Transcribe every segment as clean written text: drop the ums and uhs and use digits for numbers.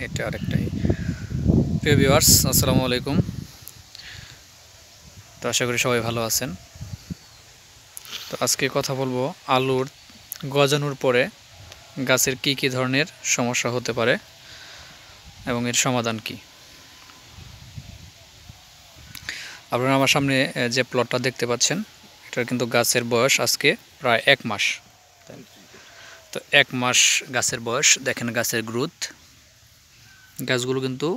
এটা আরেকটাই। প্রিয় ভিউয়ার্স, আসসালামু আলাইকুম। তো আশা করি সবাই ভালো আছেন। তো আজকে কথা বলবো আলুর গজানোর পরে গাছের কি কি ধরনের সমস্যা হতে পারে এবং এর সমাধান কি। আপনারা আমার সামনে যে প্লটটা দেখতে পাচ্ছেন, এটার কিন্তু গাছের বয়স আজকে প্রায় 1 মাস। তো 1 মাস গাছের বয়স, দেখেন গাছের গ্রোথ। গাছগুলো কিন্তু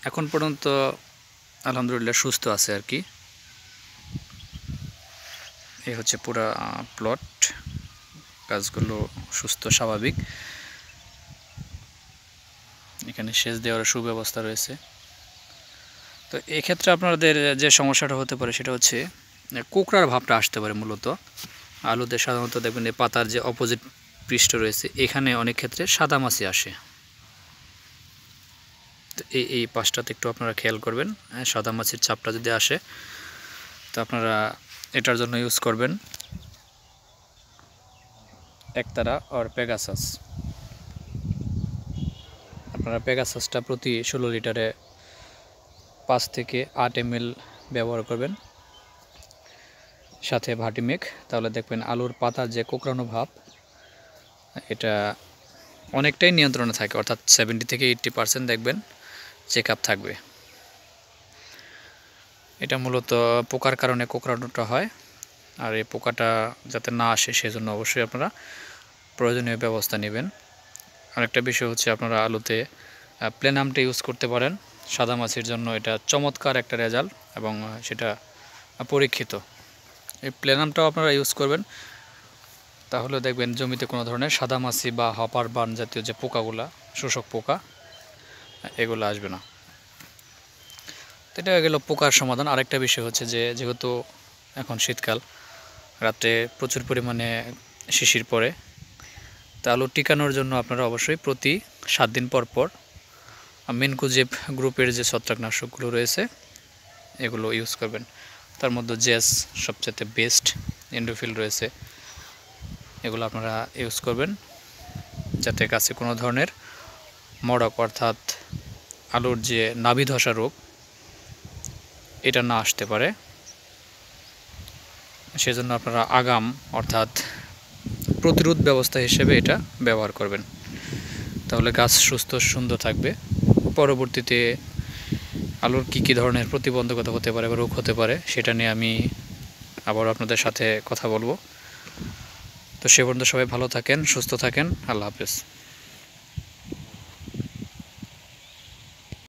এখন পর্যন্ত আলহামদুলিল্লাহ সুস্থ আছে আর কি। এই হচ্ছে পুরা প্লট, গাছগুলো সুস্থ স্বাভাবিক। এখানে সেচ দেওয়ার সুব্যবস্থা রয়েছে। তো এক্ষেত্রে আপনাদের যে সমস্যাটা হতে পারে সেটা হচ্ছে কোঁকড়ার ভাবটা আসতে পারে। মূলত আলুতে সাধারণত দেখবেন এই পাতার যে অপোজিট পৃষ্ঠ রয়েছে, এখানে অনেক ক্ষেত্রে সাদামাছি আসে। তো এই পাশটাতে একটু আপনারা খেয়াল করবেন, সাদামাছির চাপটা যদি আসে তো আপনারা এটার জন্য ইউজ করবেন একতারা আর পেগাসাস। আপনারা পেগাসাসটা প্রতি 16 লিটারে 5 থেকে 8 ml ব্যবহার করবেন, সাথে ভার্টিমেক। তাহলে দেখবেন আলুর পাতার যে কোঁকড়ানো ভাব, এটা অনেকটাই নিয়ন্ত্রণে থাকে, অর্থাৎ 70 থেকে 80% দেখবেন চেক আপ থাকবে। এটা মূলত পোকার কারণে কোঁকড়ানোটা হয়, আর এই পোকাটা যাতে না আসে সেজন্য অবশ্যই আপনারা প্রয়োজনীয় ব্যবস্থা নেবেন। আরেকটা বিষয় হচ্ছে আপনারা আলুতে প্লেনামটা ইউজ করতে পারেন সাদামাছির জন্য। এটা চমৎকার একটা রেজাল্ট এবং সেটা পরীক্ষিত। এই প্লেনামটাও আপনারা ইউজ করবেন, তাহলে দেখবেন জমিতে কোনো ধরনের সাদামাছি বা হপার বার্ন জাতীয় যে পোকাগুলা, শোষক পোকা, এগুলো আসবে না। তো এটা গেল পোকার সমাধান। আরেকটা বিষয় হচ্ছে যে যেহেতু এখন শীতকাল, রাতে প্রচুর পরিমাণে শিশির পড়ে, তা আলু টিকানোর জন্য আপনারা অবশ্যই প্রতি 7 দিন পর পর মিনকোজেব গ্রুপের যে ছত্রাকনাশকগুলো রয়েছে এগুলো ইউজ করবেন। তার মধ্যে জেস সবচেয়ে বেস্ট, এন্ডোফিল রয়েছে, এগুলো আপনারা ইউজ করবেন যাতে গাছে কোনো ধরনের মড়ক অর্থাৎ আলুর যে নাভি ধসা রোগ এটা না আসতে পারে। সেজন্য আপনারা আগাম অর্থাৎ প্রতিরোধ ব্যবস্থা হিসেবে এটা ব্যবহার করবেন, তাহলে গাছ সুস্থ সুন্দর থাকবে। পরবর্তীতে আলুর কী ধরনের প্রতিবন্ধকতা হতে পারে বা রোগ হতে পারে সেটা নিয়ে আমি আবার আপনাদের সাথে কথা বলবো। তো সে পর্যন্ত সবাই ভালো থাকেন, সুস্থ থাকেন। আল্লাহ হাফেজ।